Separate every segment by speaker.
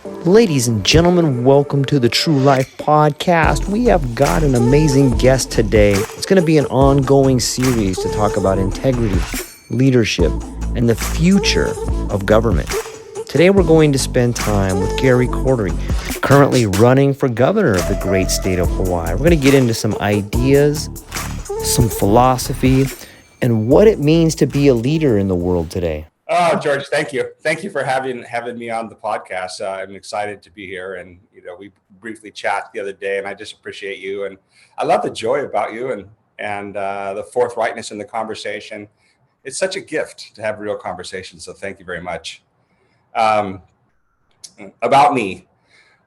Speaker 1: Ladies and gentlemen, welcome to the True Life Podcast. We have got an amazing guest today. It's going to be an ongoing series to talk about integrity, leadership, and the future of government. Today we're going to spend time with Gary Cory, currently running for governor of the great state of Hawaii. We're going to get into some ideas, some philosophy, and what it means to be a leader in the world today.
Speaker 2: Oh, George, thank you. Thank you for having me on the podcast. I'm excited to be here. And, we briefly chat the other day and I just appreciate you. And I love the joy about you and the forthrightness in the conversation. It's such a gift to have real conversations. So thank you very much. About me.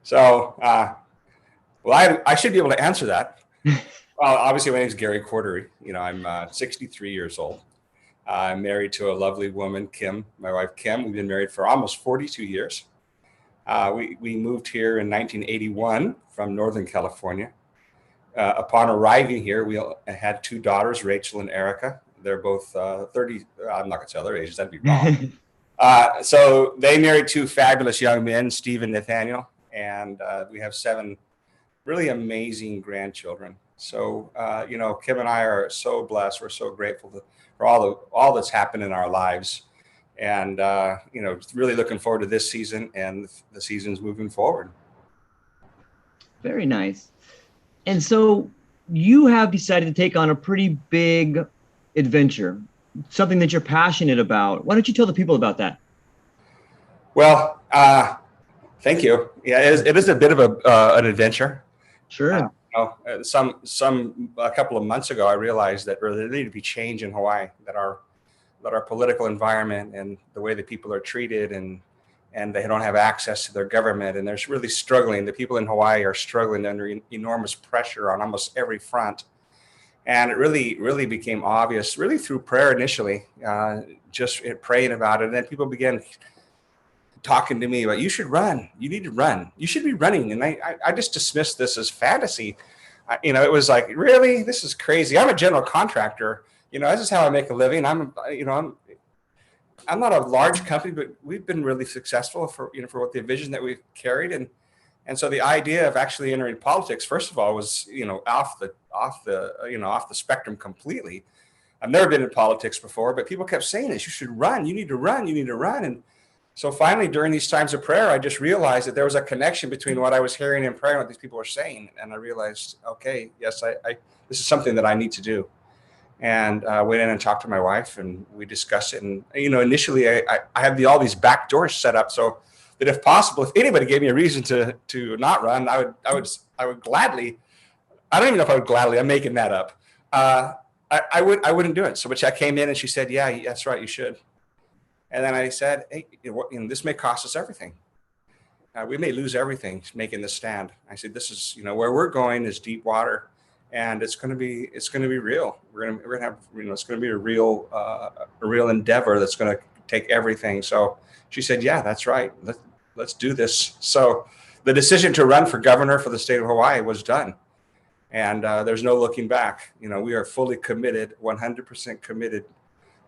Speaker 2: So, I should be able to answer that. Well, obviously my name is Gary Cordery. I'm 63 years old. I'm married to a lovely woman, Kim, my wife, Kim. We've been married for almost 42 years. We moved here in 1981 from Northern California. Upon arriving here, we had two daughters, Rachel and Erica. They're both 30. I'm not going to tell their ages. That'd be wrong. So they married two fabulous young men, Steve and Nathaniel. And we have 7 really amazing grandchildren. So, Kim and I are so blessed. We're so grateful for all that's happened in our lives, and really looking forward to this season and the seasons moving forward.
Speaker 3: Very nice. And so you have decided to take on a pretty big adventure, something that you're passionate about. Why don't you tell the people about that?
Speaker 2: Well, thank you. Yeah, it is a bit of an adventure.
Speaker 3: Sure.
Speaker 2: A couple of months ago, I realized that there needed to be change in Hawaii, that our political environment and the way that people are treated and they don't have access to their government, and they're really struggling. The people in Hawaii are struggling under enormous pressure on almost every front. And it really became obvious, really through prayer initially, just praying about it. And then people began talking to me about, you should run, you need to run, you should be running. And I just dismissed this as fantasy. It was like, really, this is crazy. I'm a general contractor. This is how I make a living. I'm not a large company, but we've been really successful for what the vision that we've carried. And so the idea of actually entering politics, first of all, was, off the spectrum completely. I've never been in politics before, but people kept saying this, you should run, you need to run, you need to run. And so finally, during these times of prayer, I just realized that there was a connection between what I was hearing in prayer and what these people were saying. And I realized, okay, yes, this is something that I need to do. And I went in and talked to my wife, and we discussed it. And, initially I had all these back doors set up so that if possible, if anybody gave me a reason to not run, I would gladly, I don't even know if I would gladly, I'm making that up. I wouldn't do it. So which I came in and she said, yeah, that's right, you should. And then I said, hey, this may cost us everything. We may lose everything making this stand. I said, this is, where we're going is deep water, and it's going to be real. We're going to have, it's going to be a real endeavor that's going to take everything. So she said, yeah, that's right. Let's do this. So the decision to run for governor for the state of Hawaii was done. And there's no looking back. We are fully committed, 100% committed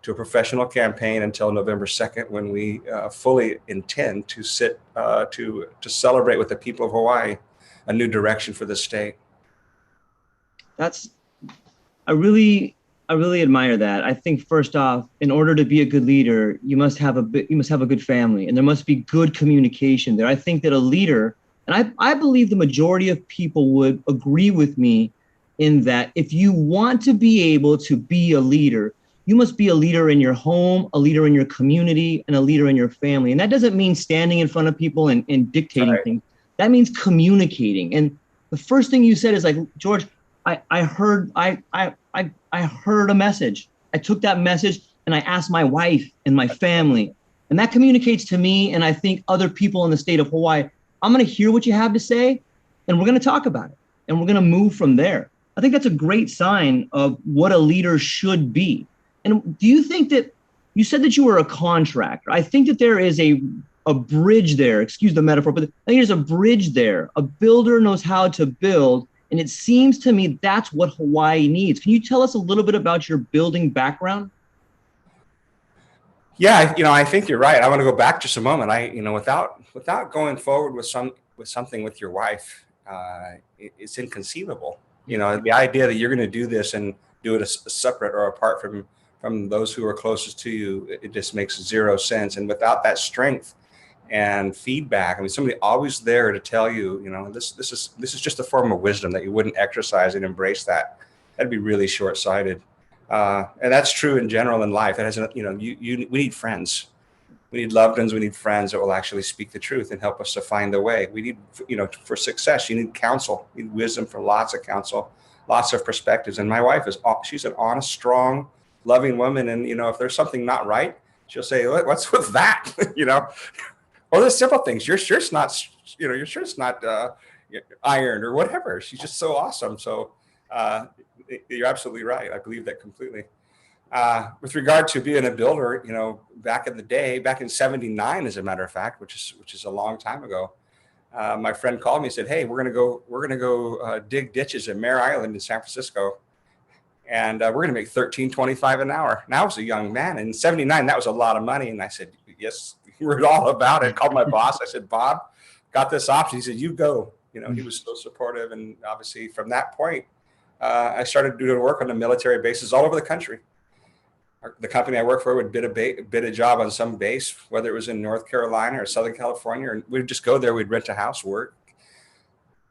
Speaker 2: to a professional campaign until November 2nd, when we fully intend to to celebrate with the people of Hawaii a new direction for the state.
Speaker 3: I really admire that. I think first off, in order to be a good leader, you must have a good family, and there must be good communication there. I think that a leader, and I believe the majority of people would agree with me in that if you want to be able to be a leader, you must be a leader in your home, a leader in your community, and a leader in your family. And that doesn't mean standing in front of people and dictating things. That means communicating. And the first thing you said is like, George, I heard a message. I took that message and I asked my wife and my family. And that communicates to me, and I think other people in the state of Hawaii, I'm going to hear what you have to say, and we're going to talk about it, and we're going to move from there. I think that's a great sign of what a leader should be. And do you think that, you said that you were a contractor. I think that there is a bridge there, excuse the metaphor, but I think there's a bridge there. A builder knows how to build, and it seems to me that's what Hawaii needs. Can you tell us a little bit about your building background?
Speaker 2: Yeah, I think you're right. I want to go back just a moment. Without going forward with something with your wife, it's inconceivable. The idea that you're going to do this and do it separate or apart from those who are closest to you, it just makes zero sense. And without that strength and feedback, I mean, somebody always there to tell you, this is just a form of wisdom that you wouldn't exercise and embrace that. That'd be really short-sighted. And that's true in general in life. It has, we need friends. We need loved ones. We need friends that will actually speak the truth and help us to find the way. We need, for success, you need counsel. You need wisdom for lots of counsel, lots of perspectives. And my wife she's an honest, strong, loving woman. And, if there's something not right, she'll say, what's with that? Or the simple things. Your shirt's not, ironed or whatever. She's just so awesome. So, you're absolutely right. I believe that completely. With regard to being a builder, back in the day, back in '79, as a matter of fact, which is a long time ago, my friend called me and said, "Hey, we're gonna go dig ditches at Mare Island in San Francisco, and we're gonna make $13.25 an hour." Now I was a young man, and in '79 that was a lot of money, and I said, "Yes, we're all about it." Called my boss. I said, "Bob, got this option." He said, "You go." He was so supportive, and obviously from that point, I started doing work on the military bases all over the country. The company I worked for would bid a job on some base, whether it was in North Carolina or Southern California, and we'd just go there. We'd rent a house, work.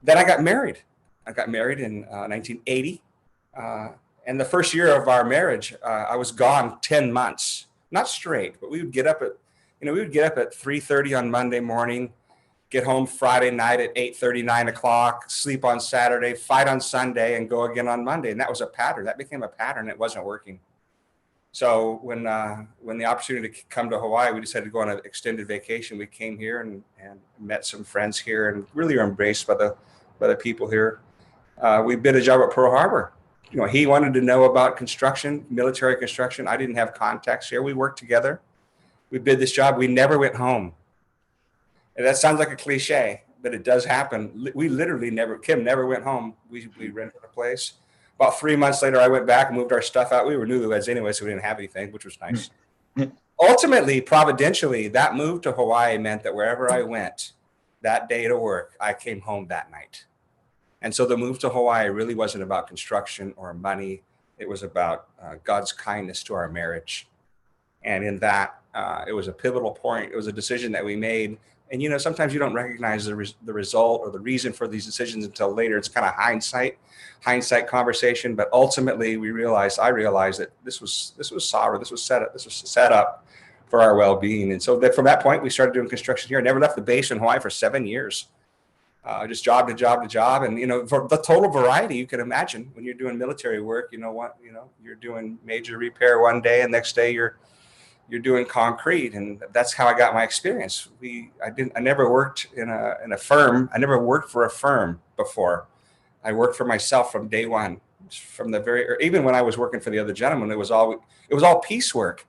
Speaker 2: Then I got married. I got married in 1980, and the first year of our marriage, I was gone 10 months, not straight, but we would get up at 3:30 on Monday morning, get home Friday night at 8:30, 9 o'clock, sleep on Saturday, fight on Sunday, and go again on Monday. And that was a pattern. That became a pattern. It wasn't working. So when the opportunity to come to Hawaii, we decided to go on an extended vacation. We came here and met some friends here, and really were embraced by the people here. We bid a job at Pearl Harbor. He wanted to know about construction, military construction. I didn't have contacts here. We worked together. We bid this job. We never went home. And that sounds like a cliche, but it does happen. We literally Kim never went home. We rented a place. About 3 months later, I went back and moved our stuff out. We were newlyweds anyway, so we didn't have anything, which was nice. Ultimately, providentially, that move to Hawaii meant that wherever I went that day to work, I came home that night. And so the move to Hawaii really wasn't about construction or money. It was about God's kindness to our marriage. And in that, it was a pivotal point. It was a decision that we made. And, sometimes you don't recognize the result or the reason for these decisions until later. It's kind of hindsight conversation. But ultimately, I realized that this was sovereign. This was set up for our well-being. And so from that point, we started doing construction here. I never left the base in Hawaii for 7 years. Just job to job to job. And, for the total variety you can imagine when you're doing military work, you're doing major repair one day and next day you're doing concrete. And that's how I got my experience. I never worked in a firm. I never worked for a firm before. I worked for myself from day one, even when I was working for the other gentleman, it was all piecework.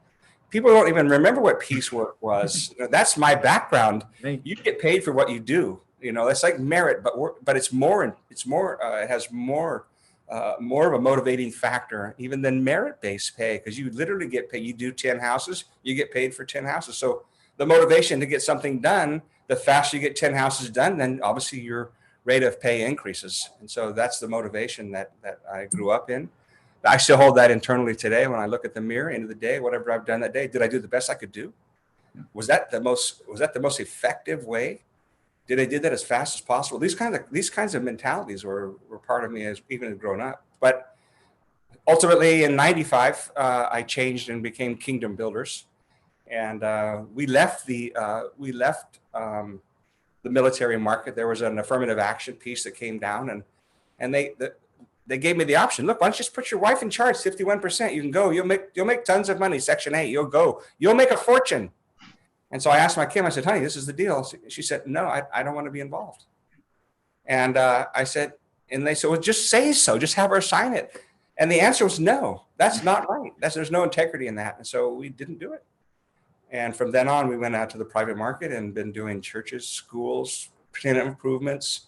Speaker 2: People don't even remember what piecework was. That's my background. You get paid for what you do. It's like merit, but it's more. It has more of a motivating factor even than merit-based pay, because you literally get paid. You do 10 houses, you get paid for 10 houses. So the motivation to get something done, the faster you get 10 houses done, then obviously your rate of pay increases. And so that's the motivation that I grew up in. I still hold that internally today. When I look at the mirror, end of the day, whatever I've done that day, did I do the best I could do? Was that the most effective way? Did I do that as fast as possible? These kinds of mentalities were part of me as even grown up. But ultimately, in '95, I changed and became Kingdom Builders, and we left the military market. There was an affirmative action piece that came down, and they gave me the option. Look, why don't you just put your wife in charge? 51%. You can go. You'll make tons of money. Section 8. You'll go. You'll make a fortune. And so I asked my Kim, I said, honey, this is the deal. She said, no, I don't want to be involved. And I said, and they said, well, just say so. Just have her sign it. And the answer was no, that's not right. There's no integrity in that. And so we didn't do it. And from then on, we went out to the private market and been doing churches, schools, tenant improvements,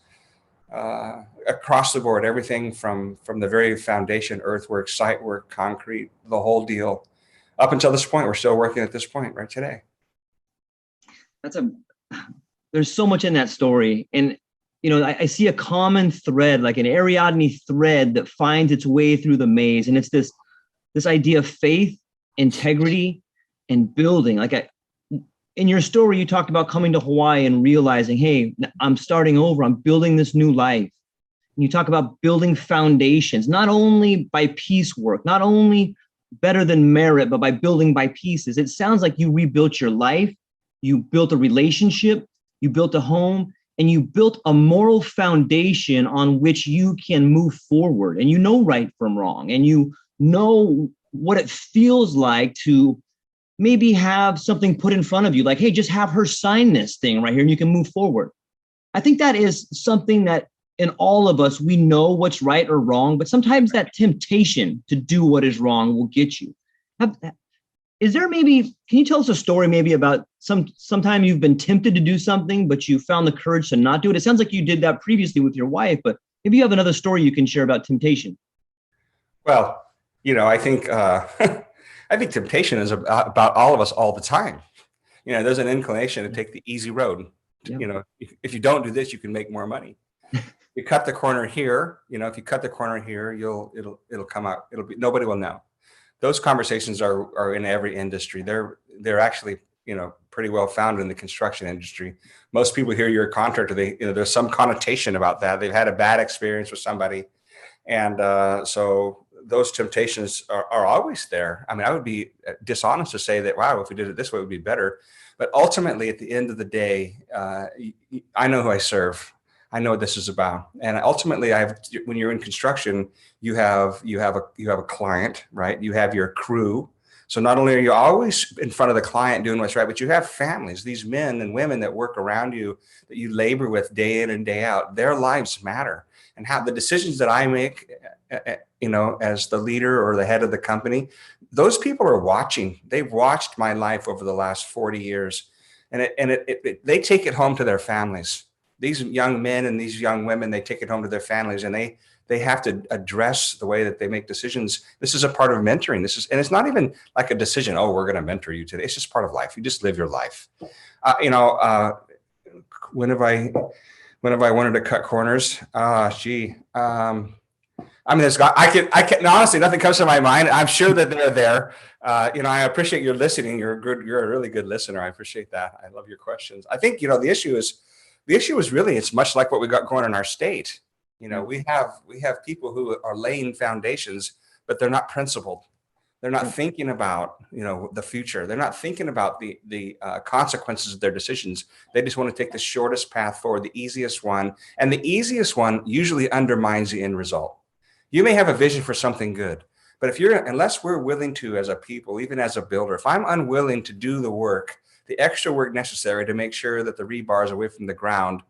Speaker 2: across the board, everything from the very foundation, earthwork, site work, concrete, the whole deal. up until this point, we're still working at this point right today.
Speaker 3: There's so much in that story. And, I see a common thread, like an Ariadne thread that finds its way through the maze. And it's this idea of faith, integrity, and building. In your story, you talked about coming to Hawaii and realizing, hey, I'm starting over. I'm building this new life. And you talk about building foundations, not only by piecework, not only better than merit, but by building by pieces. It sounds like you rebuilt your life. You built a relationship. You built a home. And you built a moral foundation on which you can move forward. And you know right from wrong. And you know what it feels like to maybe have something put in front of you, like, hey, just have her sign this thing right here and you can move forward. I think that is something that in all of us, we know what's right or wrong, but sometimes that temptation to do what is wrong will get you. Is there can you tell us a story maybe about sometime you've been tempted to do something, but you found the courage to not do it? It sounds like you did that previously with your wife, but maybe you have another story you can share about temptation.
Speaker 2: Well, I think I think temptation is about all of us all the time. There's an inclination to take the easy road. Yep. If you don't do this, you can make more money. You cut the corner here. If you cut the corner here, it'll come out. Nobody will know. Those conversations are in every industry. They're actually pretty well founded in the construction industry. Most people hear you're a contractor. There's some connotation about that. They've had a bad experience with somebody, and so those temptations are always there. I mean, I would be dishonest to say that, wow, if we did it this way, it would be better. But ultimately, at the end of the day, I know who I serve. I know what this is about. And ultimately, when you're in construction, you have a client, right? You have your crew. So not only are you always in front of the client doing what's right, but you have families, these men and women that work around you, that you labor with day in and day out. Their lives matter. And how the decisions that I make, as the leader or the head of the company, those people are watching. They've watched my life over the last 40 years, and they take it home to their families. These young men and these young women, they take it home to their families, and they have to address the way that they make decisions. This is a part of mentoring. And it's not even like a decision. Oh, we're going to mentor you today. It's just part of life. You just live your life. When have I wanted to cut corners? I mean, I can honestly, nothing comes to my mind. I'm sure that they're there. I appreciate your listening. You're a really good listener. I appreciate that. I love your questions. I think, the issue is really, it's much like what we got going in our state. We have people who are laying foundations, but they're not principled. They're not thinking about, the future. They're not thinking about the consequences of their decisions. They just want to take the shortest path forward, the easiest one. And the easiest one usually undermines the end result. You may have a vision for something good, but unless we're willing to, as a people, even as a builder, if I'm unwilling to do the work, the extra work necessary to make sure that the rebar is away from the ground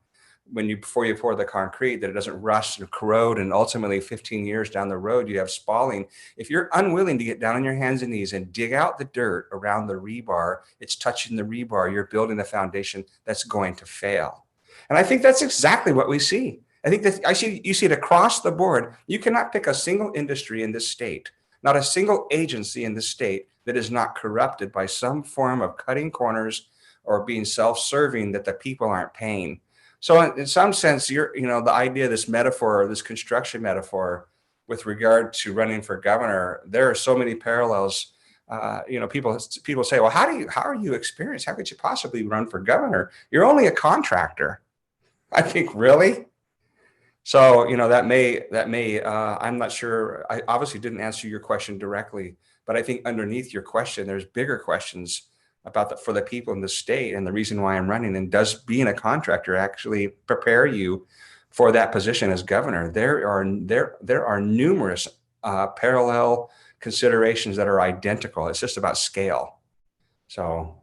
Speaker 2: before you pour the concrete, that it doesn't rust and corrode, and ultimately 15 years down the road, you have spalling. If you're unwilling to get down on your hands and knees and dig out the dirt around the rebar, it's touching the rebar, you're building a foundation that's going to fail. And I think that's exactly what we see. I think that you see it across the board. You cannot pick a single industry in this state, not a single agency in this state that is not corrupted by some form of cutting corners or being self-serving that the people aren't paying. So in some sense, the idea, this metaphor, this construction metaphor with regard to running for governor, there are so many parallels. People say, well, how are you experienced? How could you possibly run for governor? You're only a contractor. I think, really? So, that may, I'm not sure. I obviously didn't answer your question directly, but I think underneath your question, there's bigger questions for the people in the state and the reason why I'm running. And does being a contractor actually prepare you for that position as governor? There are numerous parallel considerations that are identical. It's just about scale. So.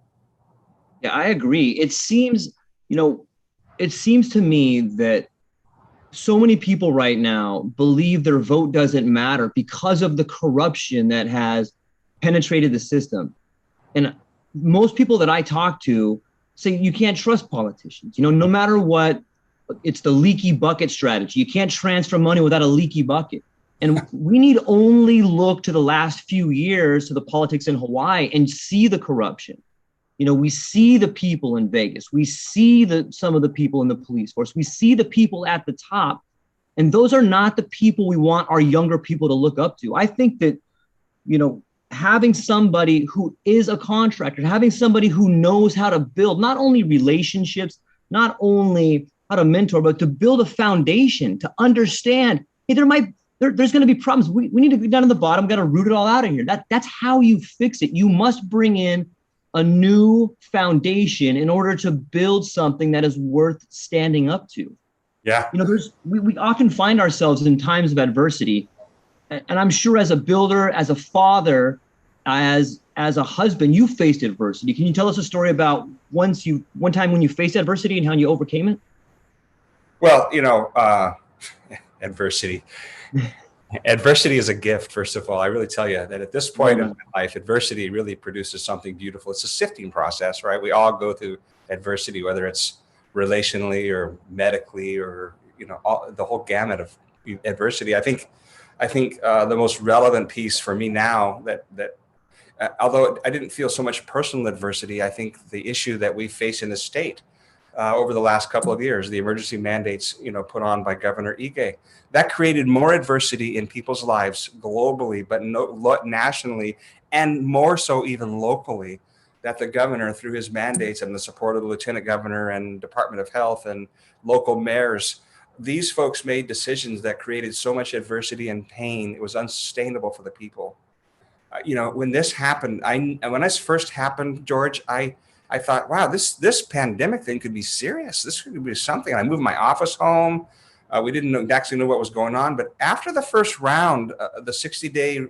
Speaker 3: Yeah, I agree. It seems to me that so many people right now believe their vote doesn't matter because of the corruption that has penetrated the system. And most people that I talk to say you can't trust politicians. No matter what, it's the leaky bucket strategy. You can't transfer money without a leaky bucket. And we need only look to the last few years to the politics in Hawaii and see the corruption. We see the people in Vegas. We see some of the people in the police force. We see the people at the top. And those are not the people we want our younger people to look up to. I think that, having somebody who is a contractor, having somebody who knows how to build not only relationships, not only how to mentor, but to build a foundation, to understand, hey, there's going to be problems. We need to get down to the bottom, got to root it all out of here. That's how you fix it. You must bring in a new foundation in order to build something that is worth standing up to.
Speaker 2: Yeah.
Speaker 3: We often find ourselves in times of adversity. And I'm sure as a builder, as a father, as a husband, you faced adversity. Can you tell us a story about one time when you faced adversity and how you overcame it?
Speaker 2: Well, adversity. Adversity is a gift, first of all. I really tell you that at this point in my life, adversity really produces something beautiful. It's a sifting process, right? We all go through adversity, whether it's relationally or medically or, the whole gamut of adversity. I think the most relevant piece for me now that although I didn't feel so much personal adversity, I think the issue that we face in the state over the last couple of years, the emergency mandates, put on by Governor Ige, that created more adversity in people's lives globally, but nationally, and more so even locally, that the governor, through his mandates and the support of the lieutenant governor and Department of Health and local mayors, these folks made decisions that created so much adversity and pain. It was unsustainable for the people. When this happened, when this first happened, George, I thought, wow, this pandemic thing could be serious. This could be something. I moved my office home. We didn't actually know what was going on. But after the first round, the 60-day,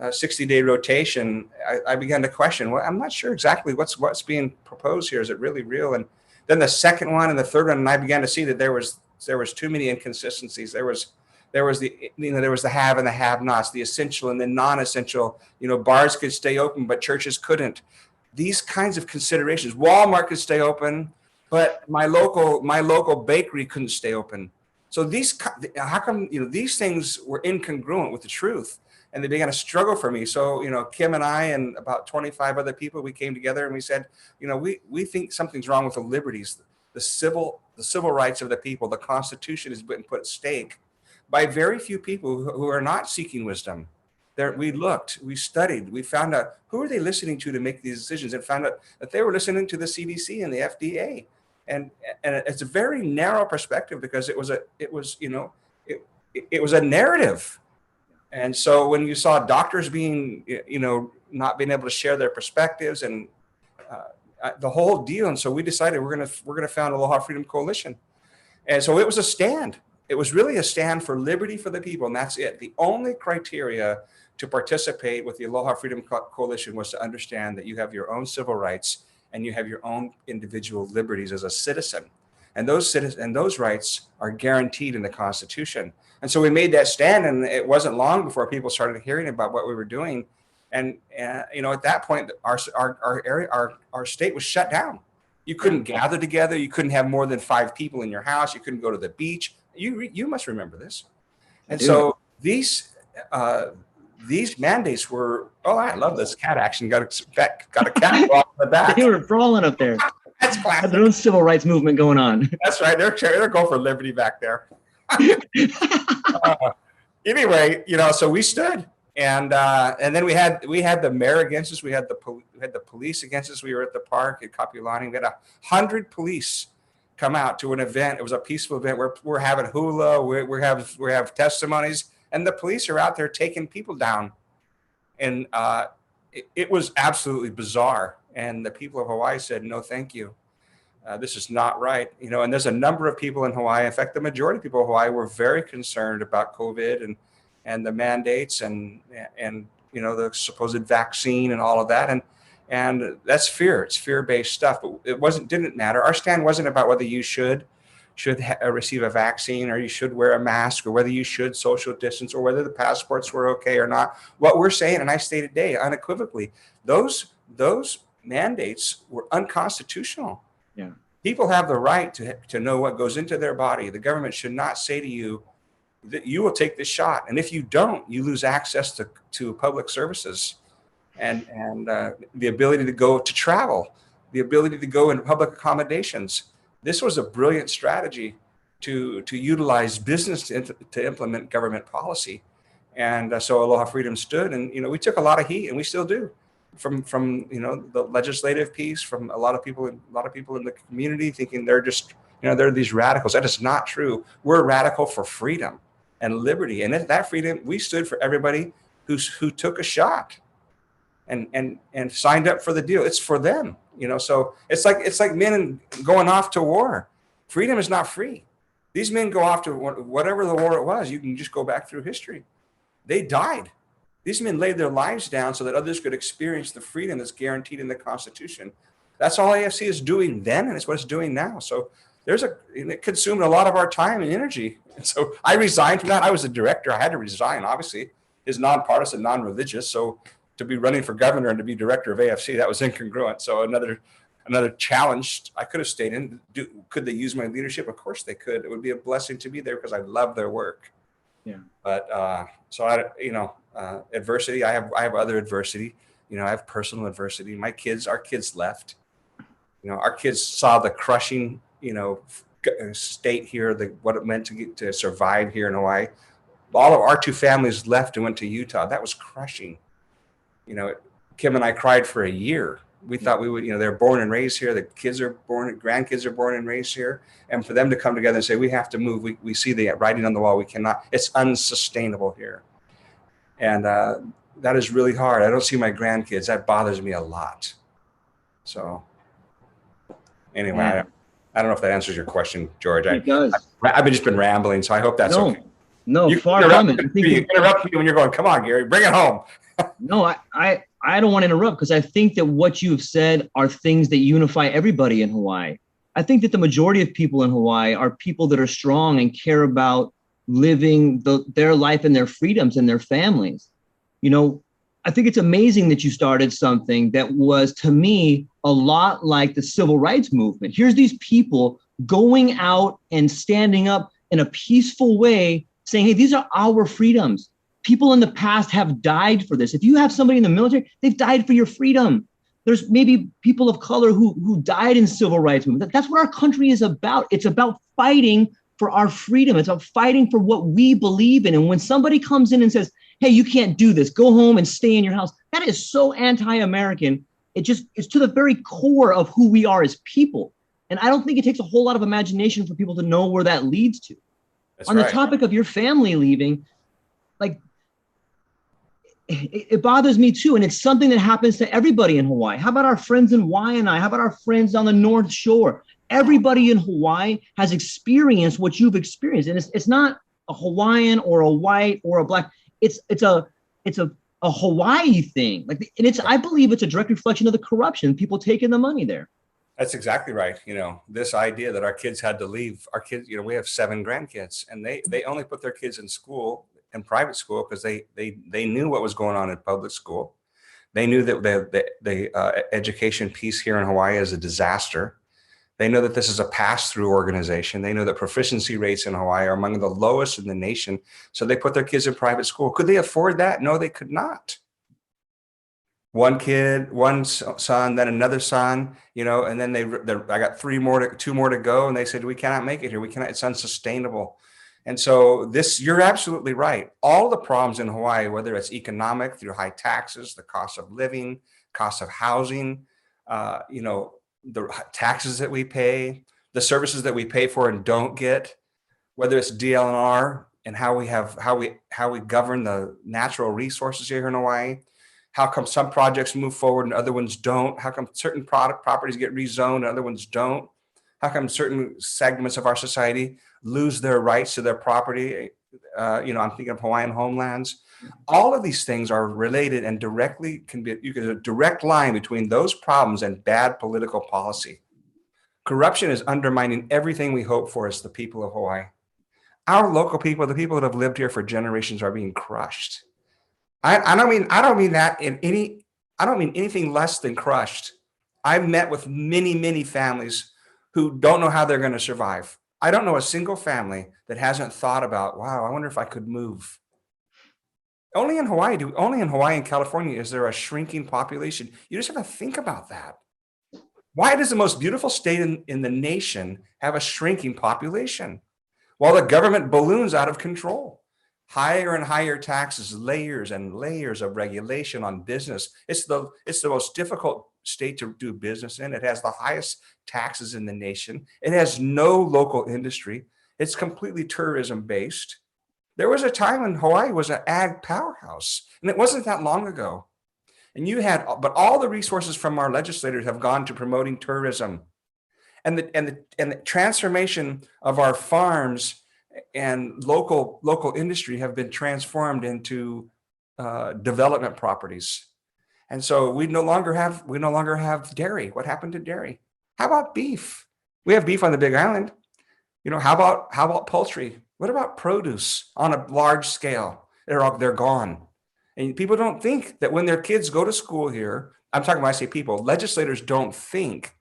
Speaker 2: 60-day rotation, I began to question, well, I'm not sure exactly what's being proposed here. Is it really real? And then the second one and the third one, and I began to see that there was too many inconsistencies. There was the have and the have-nots, the essential and the non-essential. Bars could stay open, but churches couldn't. These kinds of considerations. Walmart could stay open, but my local bakery couldn't stay open. So how come these things were incongruent with the truth, and they began to struggle for me. So Kim and I and about 25 other people, we came together and we said, we think something's wrong with the liberties, the civil rights of the people. The Constitution has been put at stake by very few people who are not seeking wisdom. We looked, we studied, we found out who are they listening to make these decisions, and found out that they were listening to the CDC and the FDA. And it's a very narrow perspective, because it was a narrative. And so when you saw doctors being, not being able to share their perspectives and the whole deal, and so we decided we're gonna found Aloha Freedom Coalition. And so it was a stand. It was really a stand for liberty for the people, and that's it. The only criteria to participate with the Aloha Freedom Coalition was to understand that you have your own civil rights and you have your own individual liberties as a citizen. And those rights are guaranteed in the Constitution. And so we made that stand, and it wasn't long before people started hearing about what we were doing. And at that point, our state was shut down. You couldn't gather together. You couldn't have more than 5 people in your house. You couldn't go to the beach. You must remember this. And so these mandates were, I love this cat action. Got a cat off the back.
Speaker 3: They were brawling up there.
Speaker 2: That's classic.
Speaker 3: Had their own civil rights movement going on.
Speaker 2: That's right. They're going for liberty back there. Anyway, so we stood, and then we had the mayor against us. We had the police against us. We were at the park at Kapiolani. We had 100 police come out to an event. It was a peaceful event where we're having hula. We have testimonies, and the police are out there taking people down, and it was absolutely bizarre. And the people of Hawaii said, no, thank you. This is not right. And there's a number of people in Hawaii. In fact, the majority of people in Hawaii were very concerned about COVID and the mandates and the supposed vaccine and all of that. And that's fear. It's fear-based stuff. But it didn't matter. Our stand wasn't about whether you should receive a vaccine, or you should wear a mask, or whether you should social distance, or whether the passports were okay or not. What we're saying, and I state today unequivocally, those mandates were unconstitutional.
Speaker 3: Yeah.
Speaker 2: People have the right to know what goes into their body. The government should not say to you, that you will take this shot. And if you don't, you lose access to public services and the ability to go to travel, the ability to go in public accommodations. This was a brilliant strategy to utilize business to implement government policy. And so Aloha Freedom stood, and we took a lot of heat, and we still do, from the legislative piece, from a lot of people in the community thinking they're just they're these radicals. That is not true. We're radical for freedom and liberty, and that freedom, we stood for everybody who took a shot and signed up for the deal. It's for them, So it's like men going off to war. Freedom is not free. These men go off to whatever the war it was. You can just go back through history. They died. These men laid their lives down so that others could experience the freedom that's guaranteed in the Constitution. That's all AFC is doing then, and it's what it's doing now. So it consumed a lot of our time and energy. And so I resigned from that. I was the director. I had to resign, obviously. It's nonpartisan, non-religious. So to be running for governor and to be director of AFC, that was incongruent. So another challenge I could have stayed in. Could they use my leadership? Of course they could. It would be a blessing to be there because I love their work.
Speaker 3: Yeah.
Speaker 2: But so adversity. I have other adversity. I have personal adversity. Our kids left. Our kids saw the crushing, state here, what it meant to survive here in Hawaii. All of our two families left and went to Utah. That was crushing. Kim and I cried for a year. We thought we would, they're born and raised here. The grandkids are born and raised here. And for them to come together and say, we have to move. We see the writing on the wall. We cannot, it's unsustainable here. And that is really hard. I don't see my grandkids. That bothers me a lot. So anyway, I don't know if that answers your question, George.
Speaker 3: It does.
Speaker 2: I've just been rambling, so I hope that's okay.
Speaker 3: No, far from it.
Speaker 2: You interrupt me when you're going, come on, Gary, bring it home.
Speaker 3: No, I don't want to interrupt because I think that what you've said are things that unify everybody in Hawaii. I think that the majority of people in Hawaii are people that are strong and care about living their life and their freedoms and their families. I think it's amazing that you started something that was, to me, a lot like the civil rights movement. Here's these people going out and standing up in a peaceful way, saying, hey, these are our freedoms. People in the past have died for this. If you have somebody in the military, they've died for your freedom. There's maybe people of color who died in civil rights movement. That's what our country is about. It's about fighting for our freedom. It's about fighting for what we believe in. And when somebody comes in and says, hey, you can't do this, go home and stay in your house, that is so anti-American. It's to the very core of who we are as people. And I don't think it takes a whole lot of imagination for people to know where that leads to.
Speaker 2: That's
Speaker 3: On
Speaker 2: right.
Speaker 3: the topic of your family leaving, it bothers me too. And it's something that happens to everybody in Hawaii. How about our friends in Waianae? How about our friends on the North Shore? Everybody in Hawaii has experienced what you've experienced. And it's not a Hawaiian or a white or a black. It's a Hawaii thing. I believe it's a direct reflection of the corruption, people taking the money there.
Speaker 2: That's exactly right. This idea that our kids had to leave. Our kids, we have 7 grandkids, and they only put their kids in school, in private school, because they knew what was going on in public school. They knew that the education piece here in Hawaii is a disaster. They know that this is a pass-through organization. They know that proficiency rates in Hawaii are among the lowest in the nation. So they put their kids in private school. Could they afford that? No, they could not. One kid, one son, then another son, and then I got 2 more to go. And they said, we cannot make it here. It's unsustainable. And so you're absolutely right. All the problems in Hawaii, whether it's economic through high taxes, the cost of living, cost of housing, the taxes that we pay, the services that we pay for and don't get, whether it's DLNR and how we govern the natural resources here in Hawaii. How come some projects move forward and other ones don't? How come certain properties get rezoned and other ones don't? How come certain segments of our society lose their rights to their property? I'm thinking of Hawaiian homelands. All of these things are related and you can a direct line between those problems and bad political policy. Corruption is undermining everything we hope for as the people of Hawaii. Our local people, the people that have lived here for generations, are being crushed. I don't mean anything less than crushed. I've met with many, many families who don't know how they're going to survive. I don't know a single family that hasn't thought about, wow, I wonder if I could move. Only in Hawaii and California is there a shrinking population. You just have to think about that. Why does the most beautiful state in the nation have a shrinking population? While the government balloons out of control. Higher and higher taxes, layers and layers of regulation on business. It's the most difficult state to do business in. It has the highest taxes in the nation. It has no local industry. It's completely tourism based. There was a time when Hawaii was an ag powerhouse, and it wasn't that long ago. And but all the resources from our legislators have gone to promoting tourism, and the transformation of our farms and local industry have been transformed into development properties. And so we no longer have dairy. What happened to dairy? How about beef? We have beef on the Big Island. How about poultry? What about produce on a large scale? They're gone. And people don't think that when their kids go to school here, I'm talking when I say people, legislators don't think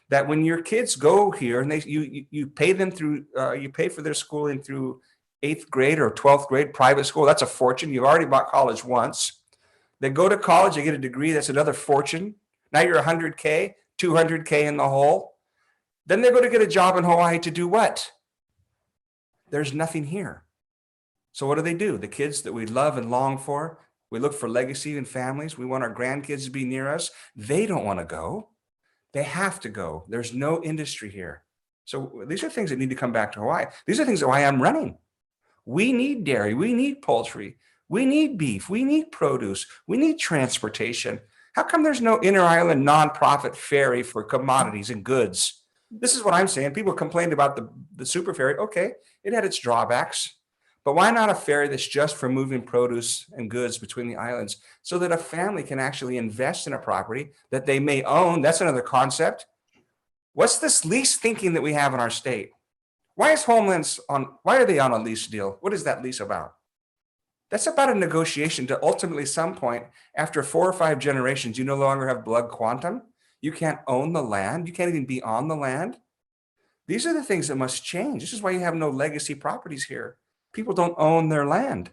Speaker 2: that when your kids go here and you pay them through, you pay for their schooling through 8th grade or 12th grade private school, that's a fortune. You've already bought college once. They go to college, they get a degree, that's another fortune. Now you're $100K, $200K in the hole. Then they're going to get a job in Hawaii to do what? There's nothing here. So what do? The kids that we love and long for, we look for legacy and families. We want our grandkids to be near us. They don't want to go. They have to go. There's no industry here. So these are things that need to come back to Hawaii. These are things that why I'm running. We need dairy. We need poultry. We need beef. We need produce. We need transportation. How come there's no inter-island nonprofit ferry for commodities and goods? This is what I'm saying. People complained about the super ferry. Okay, it had its drawbacks. But why not a ferry that's just for moving produce and goods between the islands so that a family can actually invest in a property that they may own? That's another concept. What's this lease thinking that we have in our state? Why are they on a lease deal? What is that lease about? That's about a negotiation to ultimately some point, after 4 or 5 generations, you no longer have blood quantum. You can't own the land. You can't even be on the land. These are the things that must change. This is why you have no legacy properties here. People don't own their land.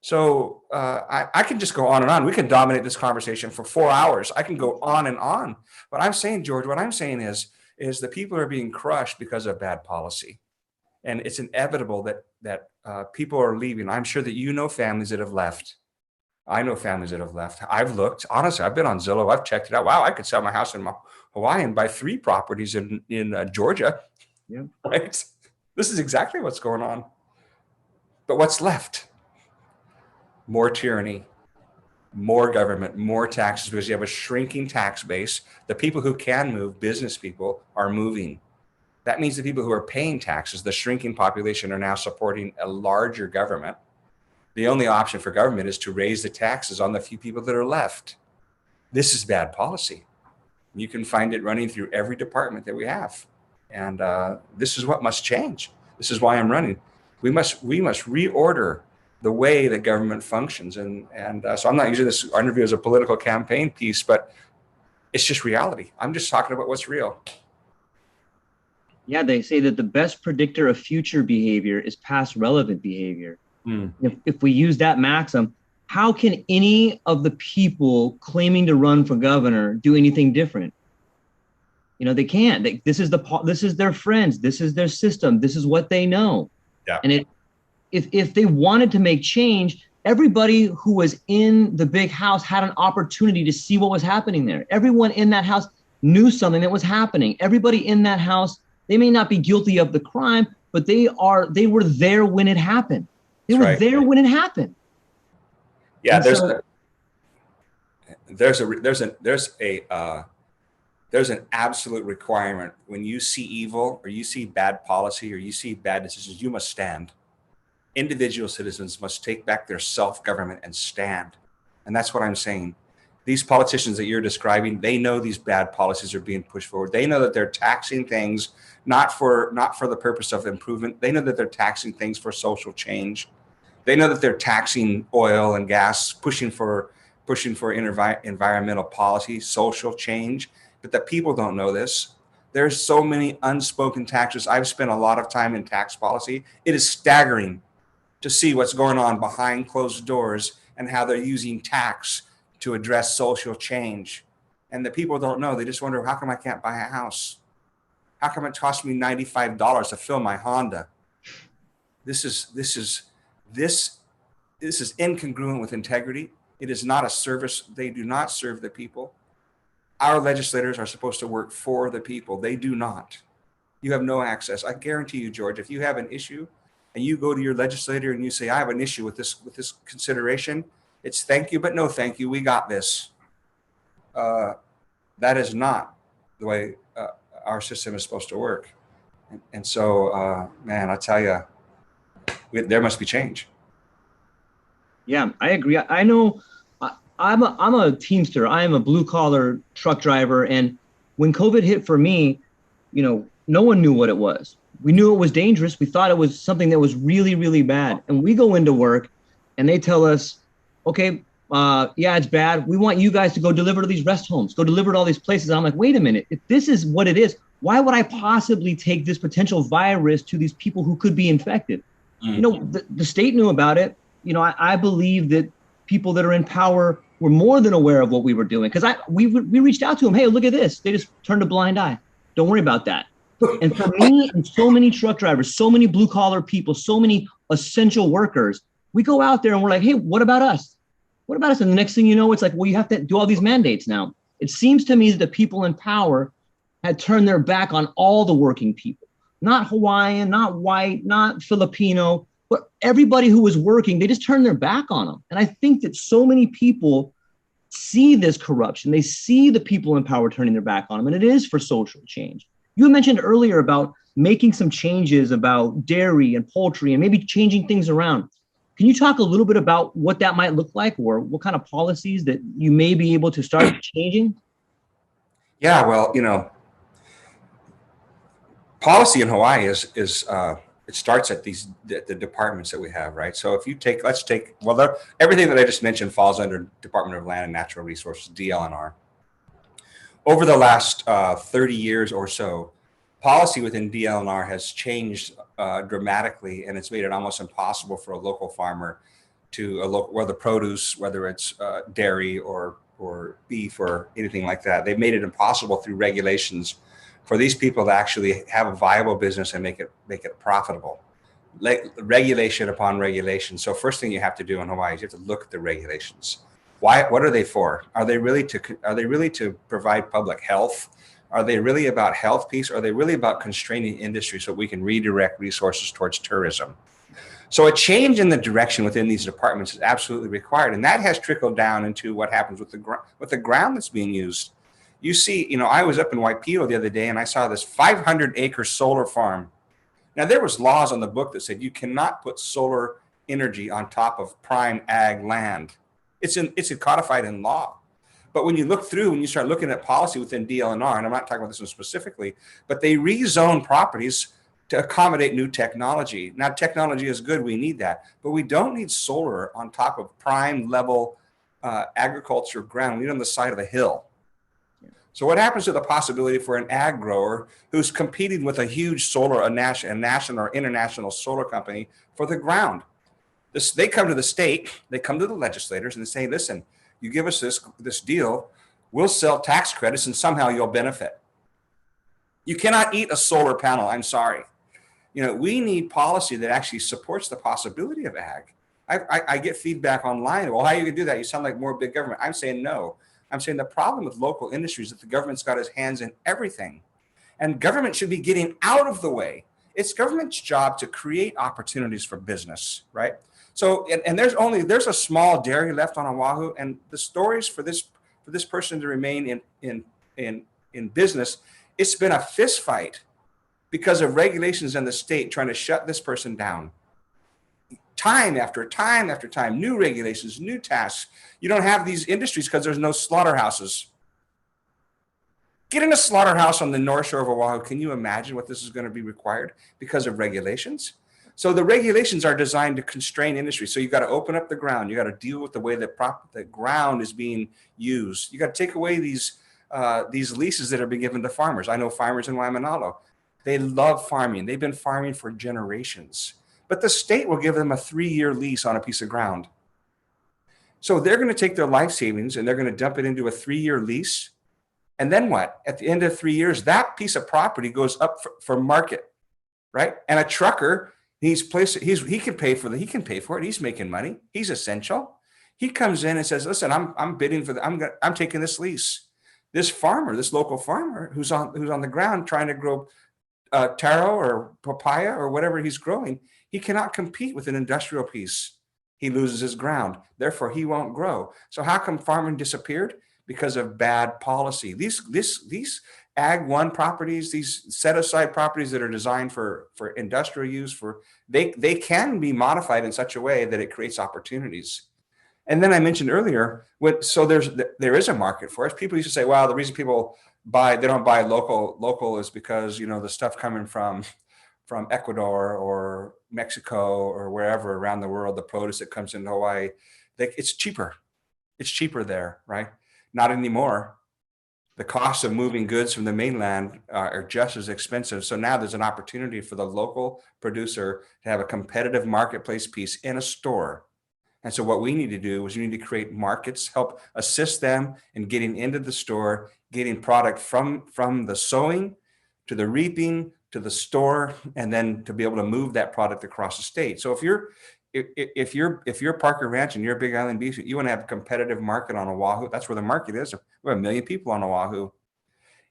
Speaker 2: So I can just go on and on. We can dominate this conversation for 4 hours. I can go on and on. But I'm saying, George, what I'm saying is that people are being crushed because of bad policy. And it's inevitable that people are leaving. I'm sure that you know families that have left. I know families that have left. I've looked. Honestly, I've been on Zillow. I've checked it out. Wow, I could sell my house in Hawaii and buy 3 properties in Georgia.
Speaker 3: Yeah.
Speaker 2: Right? This is exactly what's going on. But what's left? More tyranny, more government, more taxes, because you have a shrinking tax base. The people who can move, business people, are moving. That means the people who are paying taxes, the shrinking population, are now supporting a larger government. The only option for government is to raise the taxes on the few people that are left. This is bad policy. You can find it running through every department that we have. And this is what must change. This is why I'm running. We must reorder the way that government functions. And so I'm not using this interview as a political campaign piece, but it's just reality. I'm just talking about what's real.
Speaker 3: Yeah, they say that the best predictor of future behavior is past relevant behavior. If we use that maxim, how can any of the people claiming to run for governor do anything different? They can't. This is their friends. This is their system. This is what they know.
Speaker 2: Yeah.
Speaker 3: And if they wanted to make change, everybody who was in the big house had an opportunity to see what was happening there. Everyone in that house knew something that was happening. Everybody in that house, they may not be guilty of the crime, but they were there when it happened. They were there when it happened.
Speaker 2: Yeah,
Speaker 3: and
Speaker 2: there's an absolute requirement. When you see evil or you see bad policy or you see bad decisions, you must stand. Individual citizens must take back their self-government and stand. And that's what I'm saying. These politicians that you're describing, they know these bad policies are being pushed forward. They know that they're taxing things not for the purpose of improvement. They know that they're taxing things for social change. They know that they're taxing oil and gas, pushing for environmental policy, social change. But the people don't know this. There's so many unspoken taxes. I've spent a lot of time in tax policy. It is staggering to see what's going on behind closed doors and how they're using tax to address social change. And the people don't know. They just wonder, how come I can't buy a house? How come it costs me $95 to fill my Honda? This is incongruent with integrity. It is not a service. They do not serve the people. Our legislators are supposed to work for the people. They do not. You have no access. I guarantee you, George, if you have an issue and you go to your legislator and you say, I have an issue with this consideration, it's thank you, but no thank you. We got this. That is not the way our system is supposed to work. And so, man, I tell you, there must be change.
Speaker 3: Yeah, I agree. I know I'm a Teamster. I am a blue collar truck driver. And when COVID hit for me, no one knew what it was. We knew it was dangerous. We thought it was something that was really, really bad. And we go into work and they tell us, okay, yeah, it's bad. We want you guys to go deliver to these rest homes, go deliver to all these places. And I'm like, wait a minute, if this is what it is, why would I possibly take this potential virus to these people who could be infected? The state knew about it. I believe that people that are in power were more than aware of what we were doing, because we reached out to them. Hey, look at this. They just turned a blind eye. Don't worry about that. And for me and so many truck drivers, so many blue collar people, so many essential workers, we go out there and we're like, hey, what about us? What about us? And the next thing you know, it's like, well, you have to do all these mandates now. It seems to me that the people in power had turned their back on all the working people, not Hawaiian, not white, not Filipino, but everybody who was working. They just turned their back on them. And I think that so many people see this corruption. They see the people in power turning their back on them, and it is for social change. You mentioned earlier about making some changes about dairy and poultry and maybe changing things around. Can you talk a little bit about what that might look like, or what kind of policies that you may be able to start changing?
Speaker 2: Yeah, well, policy in Hawaii is it starts at the departments that we have, right? So if you everything that I just mentioned falls under Department of Land and Natural Resources, DLNR. Over the last 30 years or so, policy within DLNR has changed dramatically, and it's made it almost impossible for a local farmer whether produce, whether it's dairy or beef or anything like that. They've made it impossible through regulations for these people to actually have a viable business and make it profitable. Regulation upon regulation. So first thing you have to do in Hawaii is you have to look at the regulations. What are they for? Are they really to provide public health? Are they really about health piece? Are they really about constraining industry so we can redirect resources towards tourism? So a change in the direction within these departments is absolutely required, and that has trickled down into what happens with the ground that's being used. You see, I was up in Waipio the other day and I saw this 500-acre solar farm. Now, there was laws on the book that said you cannot put solar energy on top of prime ag land. It's codified in law. But when you start looking at policy within DLNR, and I'm not talking about this one specifically, but they rezone properties to accommodate new technology. Now, technology is good. We need that. But we don't need solar on top of prime level agriculture ground. We need it on the side of a hill. So what happens to the possibility for an ag grower who's competing with a huge a national or international solar company for the ground? They come to the state, they come to the legislators and they say, listen, you give us this deal, we'll sell tax credits and somehow you'll benefit. You cannot eat a solar panel, I'm sorry. We need policy that actually supports the possibility of ag. I get feedback online, well, how are you gonna do that? You sound like more big government. I'm saying no. I'm saying the problem with local industries is that the government's got its hands in everything. And government should be getting out of the way. It's government's job to create opportunities for business, right? So, and there's a small dairy left on Oahu, and the stories for this person to remain in business, it's been a fist fight because of regulations in the state trying to shut this person down. Time after time after time, new regulations, new tasks. You don't have these industries because there's no slaughterhouses. Get in a slaughterhouse on the North Shore of Oahu. Can you imagine what this is going to be required because of regulations? So the regulations are designed to constrain industry. So you've got to open up the ground. You got to deal with the way that the ground is being used. You got to take away these these leases that are being given to farmers. I know farmers in Waimanalo. They love farming. They've been farming for generations. But the state will give them a 3-year lease on a piece of ground. So they're going to take their life savings and they're going to dump it into a 3-year lease. And then what? At the end of 3 years, that piece of property goes up for market, right? And a trucker, he can pay for it. He's making money. He's essential. He comes in and says, "Listen, I'm bidding for I'm taking this lease." This farmer, this local farmer who's on the ground trying to grow taro or papaya or whatever he's growing, he cannot compete with an industrial piece. He loses his ground. Therefore, he won't grow. So how come farming disappeared? Because of bad policy. These Ag 1 properties, these set aside properties that are designed for industrial use, they can be modified in such a way that it creates opportunities. And then I mentioned earlier, there is a market for it. People used to say, well, the reason people they don't buy local is because, the stuff coming from Ecuador or Mexico or wherever around the world, the produce that comes into Hawaii, it's cheaper. It's cheaper there, right? Not anymore. The costs of moving goods from the mainland are just as expensive. So now there's an opportunity for the local producer to have a competitive marketplace piece in a store. And so what we need to do is we need to create markets, help assist them in getting into the store, getting product from the sowing to the reaping to the store, and then to be able to move that product across the state. So if you're Parker Ranch and you're Big Island Beef, you want to have a competitive market on Oahu. That's where the market is. We have 1 million people on Oahu.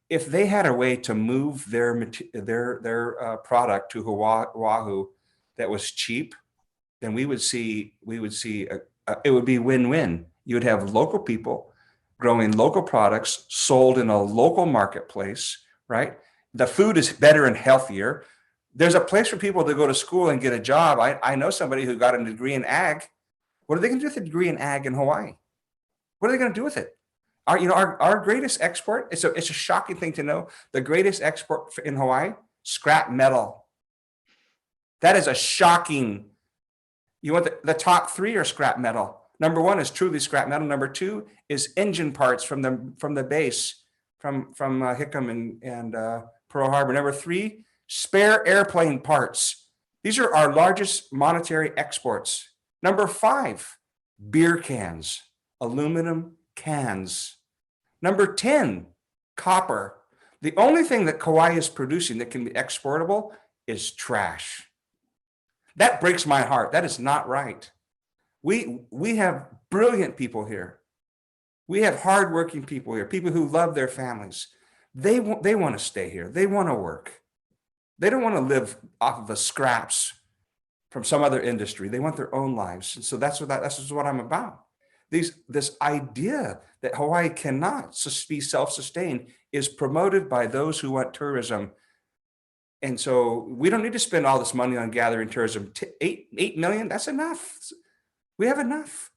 Speaker 2: If they had a way to move their product to Oahu that was cheap, then we would see it would be win-win. You would have local people growing local products sold in a local marketplace, right? The food is better and healthier. There's a place for people to go to school and get a job. I know somebody who got a degree in ag. What are they going to do with a degree in ag in Hawaii? What are they going to do with it? Our greatest export, it's a shocking thing to know, the greatest export in Hawaii, scrap metal. That is a shocking. You want the top 3 are scrap metal. Number 1 is truly scrap metal. Number 2 is engine parts from the base, from Hickam and Pearl Harbor. Number 3, spare airplane parts. These are our largest monetary exports. Number 5, beer cans, aluminum cans. Number 10, copper. The only thing that Kauai is producing that can be exportable is trash. That breaks my heart. That is not right. We have brilliant people here. We have hardworking people here, people who love their families. They want to stay here. They want to work. They don't want to live off of the scraps from some other industry. They want their own lives. And so that's what I'm about. This idea that Hawaii cannot be self-sustained is promoted by those who want tourism. And so we don't need to spend all this money on gathering tourism. 8 million, that's enough. We have enough.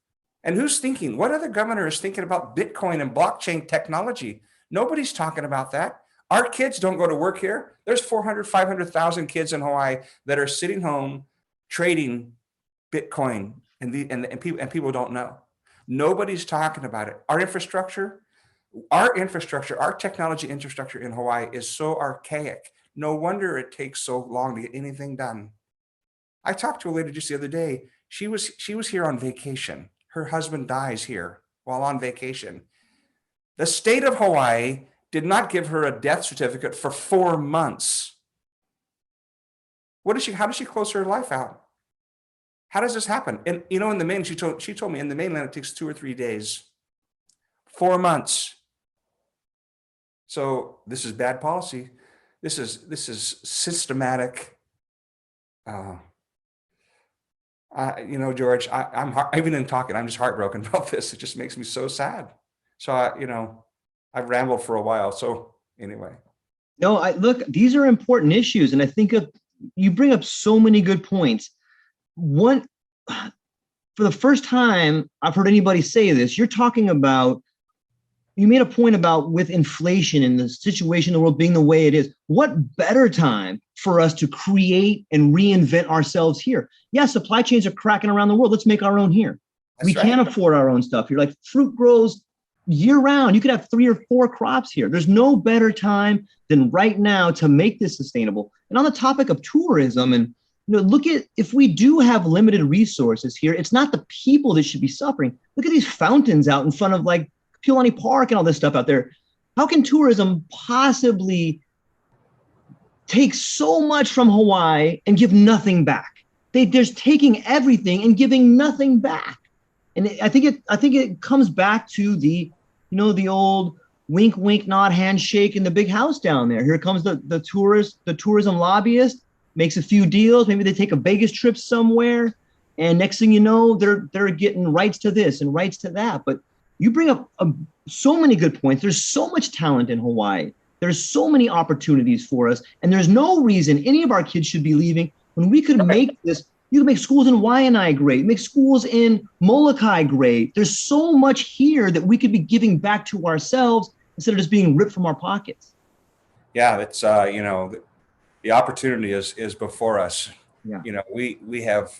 Speaker 2: And who's thinking? What other governor is thinking about Bitcoin and blockchain technology? Nobody's talking about that. Our kids don't go to work here. There's 400, 500,000 kids in Hawaii that are sitting home trading Bitcoin, and people don't know. Nobody's talking about it. Our technology infrastructure in Hawaii is so archaic. No wonder it takes so long to get anything done. I talked to a lady just the other day. She was here on vacation. Her husband dies here while on vacation. The state of Hawaii did not give her a death certificate for 4 months. How does she close her life out? How does this happen? And in the mainland, she told me in the mainland it takes 2 or 3 days. 4 months. So this is bad policy. This is systematic. George, I'm even in talking, I'm just heartbroken about this. It just makes me so sad. So I've rambled for a while. So anyway.
Speaker 3: No, look, these are important issues, and I think you bring up so many good points. One, for the first time I've heard anybody say this, you made a point about with inflation and the situation in the world being the way it is. What better time for us to create and reinvent ourselves here? Yeah, supply chains are cracking around the world. Let's make our own here. We can't afford our own stuff here. Like fruit grows year round. You could have 3 or 4 crops here. There's no better time than right now to make this sustainable. And on the topic of tourism, and look at, if we do have limited resources here, it's not the people that should be suffering. Look at these fountains out in front of like Pilani Park and all this stuff out there. How can tourism possibly take so much from Hawaii and give nothing back? They're just taking everything and giving nothing back. And I think it comes back to the old wink, wink, nod, handshake in the big house down there. Here comes the tourism lobbyist, makes a few deals. Maybe they take a Vegas trip somewhere, and next thing you know, they're getting rights to this and rights to that. But you bring up so many good points. There's so much talent in Hawaii. There's so many opportunities for us, and there's no reason any of our kids should be leaving when we could make this. You can make schools in Waianae great, make schools in Molokai great. There's so much here that we could be giving back to ourselves instead of just being ripped from our pockets.
Speaker 2: Yeah, it's the opportunity is before us.
Speaker 3: Yeah.
Speaker 2: We have,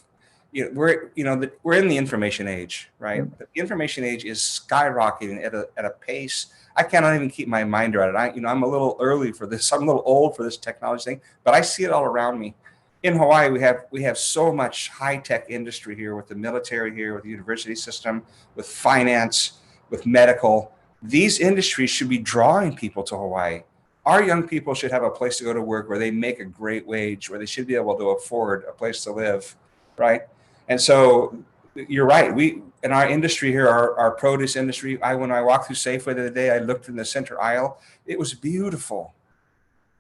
Speaker 2: we're in the information age, right?
Speaker 3: Yeah.
Speaker 2: The information age is skyrocketing at a pace I cannot even keep my mind around it. I'm a little early for this. I'm a little old for this technology thing, but I see it all around me. In Hawaii, we have so much high-tech industry here, with the military here, with the university system, with finance, with medical. These industries should be drawing people to Hawaii. Our young people should have a place to go to work where they make a great wage, where they should be able to afford a place to live, right? And so you're right. We, in our industry here, our produce industry, when I walked through Safeway the other day, I looked in the center aisle. It was beautiful.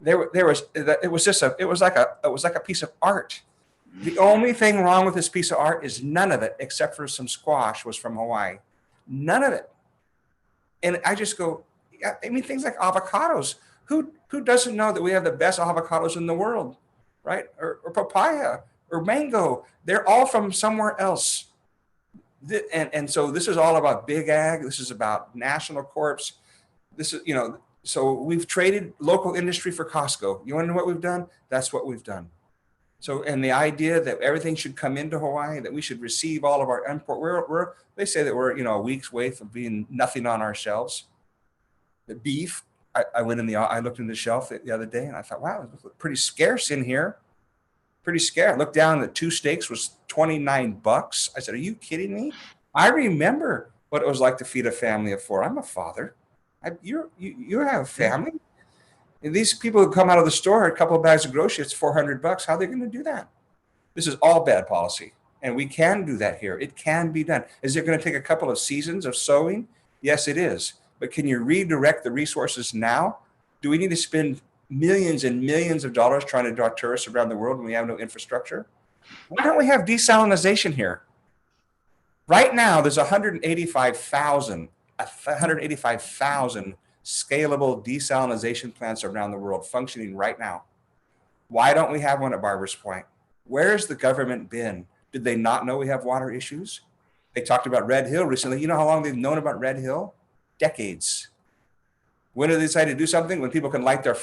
Speaker 2: It was like a piece of art. The only thing wrong with this piece of art is none of it, except for some squash, was from Hawaii. None of it. And I just go, things like avocados. Who doesn't know that we have the best avocados in the world, right? Or papaya or mango. They're all from somewhere else. And so this is all about big ag. This is about national corps. This is, so we've traded local industry for Costco. You want to know what we've done? That's what we've done. So, and the idea that everything should come into Hawaii, that we should receive all of our import, they say that we're, a week's worth of being nothing on our shelves. The beef, I looked in the shelf the other day and I thought, wow, it's pretty scarce in here. Pretty scarce. I looked down, the 2 steaks was $29. I said, are you kidding me? I remember what it was like to feed a family of 4. I'm a father. You have a family. And these people who come out of the store, a couple of bags of groceries, it's $400. How are they going to do that? This is all bad policy. And we can do that here. It can be done. Is it going to take a couple of seasons of sowing? Yes, it is. But can you redirect the resources now? Do we need to spend millions and millions of dollars trying to draw tourists around the world when we have no infrastructure? Why don't we have desalination here? Right now, there's 185,000 scalable desalination plants around the world functioning right now. Why don't we have one at Barbers Point? Where's the government been? Did they not know we have water issues? They talked about Red Hill recently. You know how long they've known about Red Hill? Decades. When do they decide to do something? When people can light their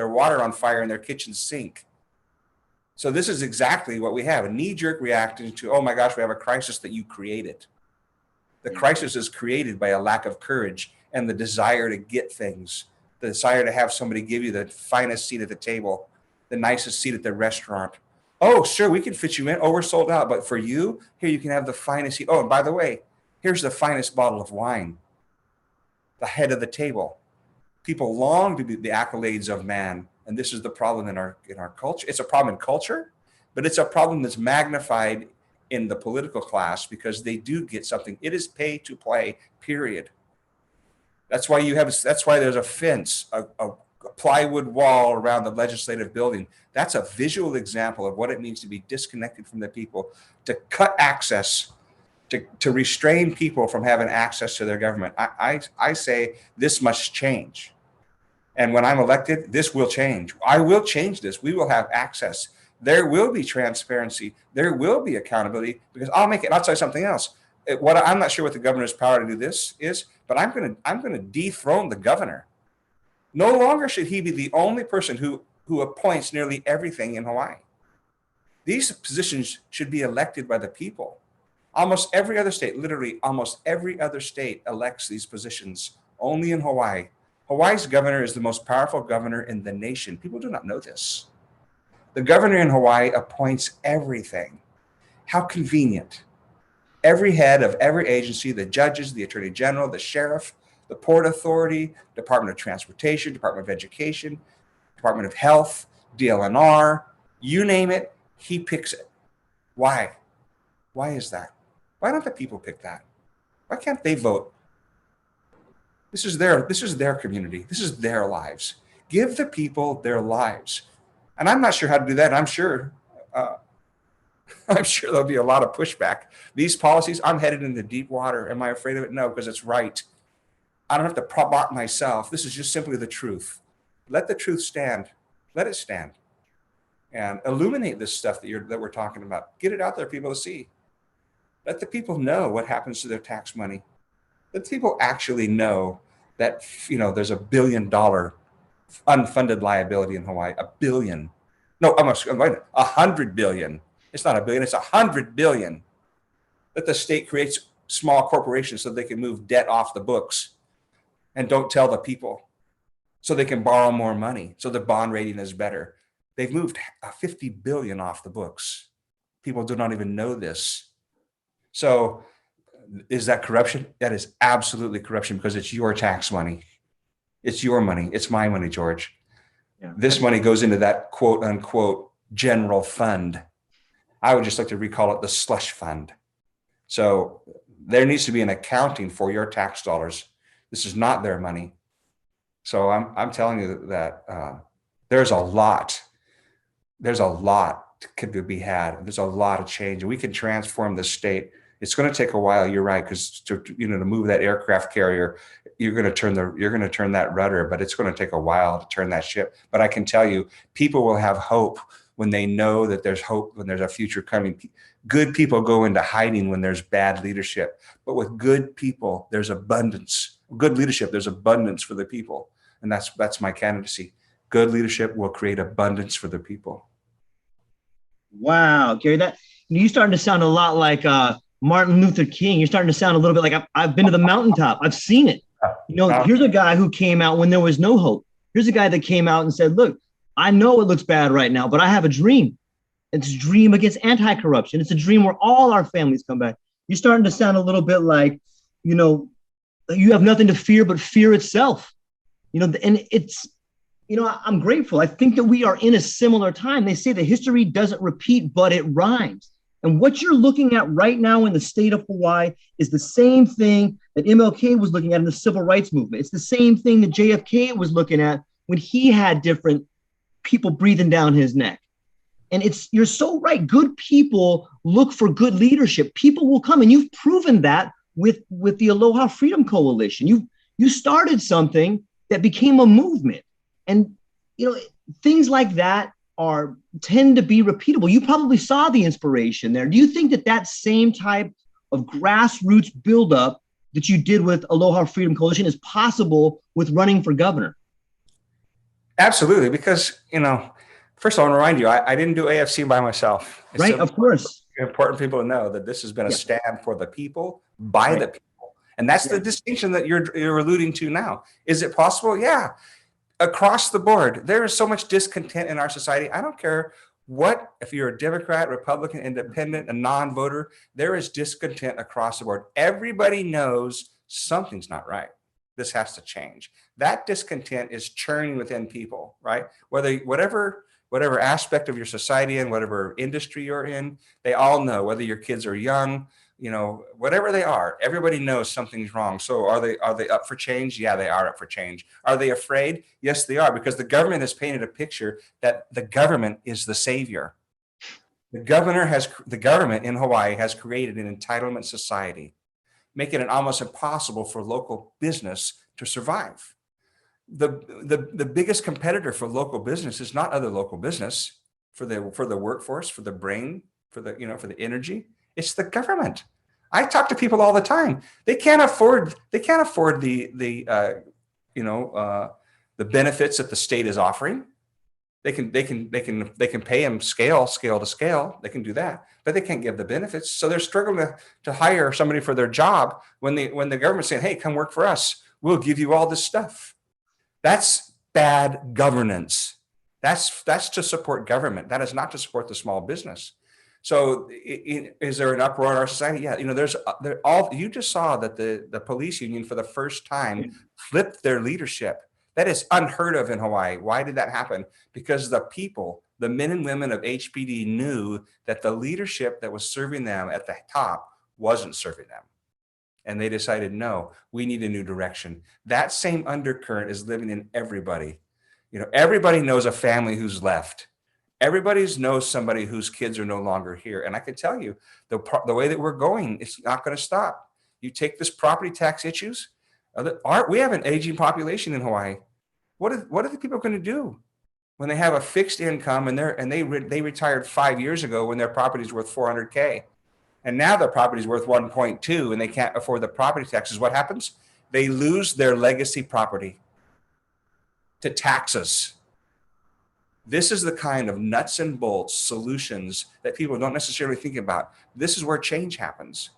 Speaker 2: water on fire in their kitchen sink. So this is exactly what we have, a knee-jerk reaction to, oh my gosh, we have a crisis that you created. The crisis is created by a lack of courage and the desire to get things, the desire to have somebody give you the finest seat at the table, the nicest seat at the restaurant. Oh, sure, we can fit you in. Oh, we're sold out. But for you, here you can have the finest seat. Oh, and by the way, here's the finest bottle of wine, the head of the table. People long to be the accolades of man. And this is the problem in our culture. It's a problem in culture, but it's a problem that's magnified in the political class because they do get something. It is pay to play, period. That's why there's a fence, a plywood wall around the legislative building. That's a visual example of what it means to be disconnected from the people, to cut access, to restrain people from having access to their government. I say this must change. And when I'm elected, this will change. I will change this. We will have access. There will be transparency. There will be accountability because I'll tell you something else. I'm not sure what the governor's power to do this is, but I'm going to dethrone the governor. No longer should he be the only person who appoints nearly everything in Hawaii. These positions should be elected by the people. Almost every other state, literally almost every other state elects these positions. Only in Hawaii. Hawaii's governor is the most powerful governor in the nation. People do not know this. The governor in Hawaii appoints everything. How convenient. Every head of every agency, the judges, the attorney general, the sheriff, the Port Authority, Department of Transportation, Department of Education, Department of Health, DLNR, you name it, he picks it. Why? Why is that? Why don't the people pick that? Why can't they vote? This is their community. This is their lives. Give the people their lives. And I'm not sure how to do that. I'm sure there'll be a lot of pushback. These policies, I'm headed into deep water. Am I afraid of it? No, because it's right. I don't have to prop up myself. This is just simply the truth. Let the truth stand. Let it stand. And illuminate this stuff that we're talking about. Get it out there for people to see. Let the people know what happens to their tax money. Let people actually know that, there's $1 billion unfunded liability in Hawaii. $1 billion. No, almost $100 billion. It's not $1 billion, it's $100 billion. That the state creates small corporations so they can move debt off the books and don't tell the people, so they can borrow more money, so the bond rating is better. They've moved $50 billion off the books. People do not even know this. So is that corruption? That is absolutely corruption, because it's your tax money. It's your money. It's my money, George. Yeah. This money goes into that quote unquote general fund. I would just like to recall it the slush fund. So there needs to be an accounting for your tax dollars. This is not their money. So I'm telling you that there's a lot could be had. There's a lot of change, and we can transform the state. It's going to take a while. You're right, because to move that aircraft carrier, you're going to turn that rudder, but it's going to take a while to turn that ship. But I can tell you, people will have hope when they know that there's hope, when there's a future coming. Good people go into hiding when there's bad leadership, but with good people, there's abundance. Good leadership, there's abundance for the people, and that's my candidacy. Good leadership will create abundance for the people.
Speaker 3: Wow, Gary, you're starting to sound a lot like Martin Luther King. You're starting to sound a little bit like I've been to the mountaintop. I've seen it. Here's a guy who came out when there was no hope. Here's a guy that came out and said, look, I know it looks bad right now, but I have a dream. It's a dream against anti-corruption. It's a dream where all our families come back. You're starting to sound a little bit like, you have nothing to fear but fear itself. And it's, I'm grateful. I think that we are in a similar time. They say that history doesn't repeat, but it rhymes. And what you're looking at right now in the state of Hawaii is the same thing that MLK was looking at in the civil rights movement. It's the same thing that JFK was looking at when he had different people breathing down his neck. And you're so right. Good people look for good leadership. People will come, and you've proven that with the Aloha Freedom Coalition. You started something that became a movement. And, things like that tend to be repeatable. You probably saw the inspiration there. Do you think that same type of grassroots buildup that you did with Aloha Freedom Coalition is possible with running for governor?
Speaker 2: Absolutely, because, first I want to remind you, I didn't do AFC by myself.
Speaker 3: It's right, of course.
Speaker 2: Important people to know that this has been a stand for the people, by the people. And that's the distinction that you're alluding to now. Is it possible? Yeah. Across the board, there is so much discontent in our society. I don't care if you're a Democrat, Republican, Independent, a non-voter, there is discontent across the board. Everybody knows something's not right. This has to change. That discontent is churning within people, right? Whatever aspect of your society and whatever industry you're in, they all know, whether your kids are young, whatever they are, everybody knows something's wrong. So are they up for change? Yeah, they are up for change. Are they afraid? Yes, they are, because the government has painted a picture that the government is the savior. The government in Hawaii has created an entitlement society, making it almost impossible for local business to survive. The biggest competitor for local business is not other local business for the workforce, for the brain, for the energy. It's the government. I talk to people all the time. They can't afford the benefits that the state is offering. They can pay them scale to scale. They can do that, but they can't give the benefits. So they're struggling to hire somebody for their job when the government's saying, "Hey, come work for us. We'll give you all this stuff." That's bad governance. That's to support government. That is not to support the small business. So is there an uproar in our society? Yeah, you just saw that the police union for the first time flipped their leadership. That is unheard of in Hawaii. Why did that happen? Because the people, the men and women of HPD, knew that the leadership that was serving them at the top wasn't serving them. And they decided, no, we need a new direction. That same undercurrent is living in everybody. Everybody knows a family who's left. Everybody knows somebody whose kids are no longer here. And I can tell you, the way that we're going, it's not going to stop. You take this property tax issues. We have an aging population in Hawaii. What are the people going to do when they have a fixed income and they retired 5 years ago when their property is worth $400K, and now their property is worth 1.2 and they can't afford the property taxes? What happens? They lose their legacy property to taxes. This is the kind of nuts and bolts solutions that people don't necessarily think about. This is where change happens.